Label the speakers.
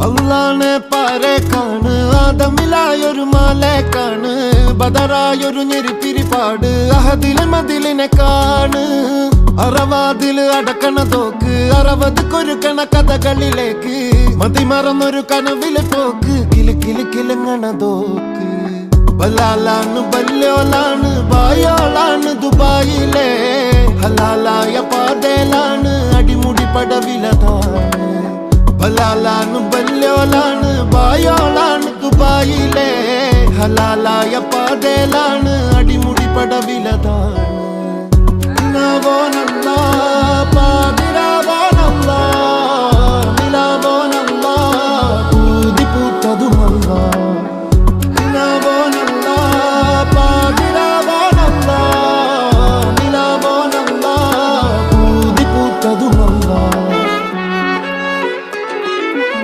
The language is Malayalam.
Speaker 1: അള്ളാനെ പാരേക്കാണ് ആദമിലായൊരു മാലേക്കാണ് ബദറായൊരു ഞെരിപ്പിരിപ്പാട് അഹദിലെ മതിലിനെ കാണ് അറവാതില് അടക്കണ തോക്ക് 60 കൊരുക്കണ കഥകളിലേക്ക് മതിമറന്നൊരു കനവിലെ പോക്ക് കിലി കിലി കിലങ്ങണ തോക്ക് ബലാലാണ് ബല്യോലാണ് ബായോളാണ് ദുബായിലെ ഹലാലായ പാതയിലാണ് അടിമുടി പടവിലതാണ് ബലാലാണ് ബല്യോലാണ് ബായോളാണ് ദുബായിലെ ഹലാലായ പാതയിലാണ് അടിമുടി പടവിലതാണ് പാത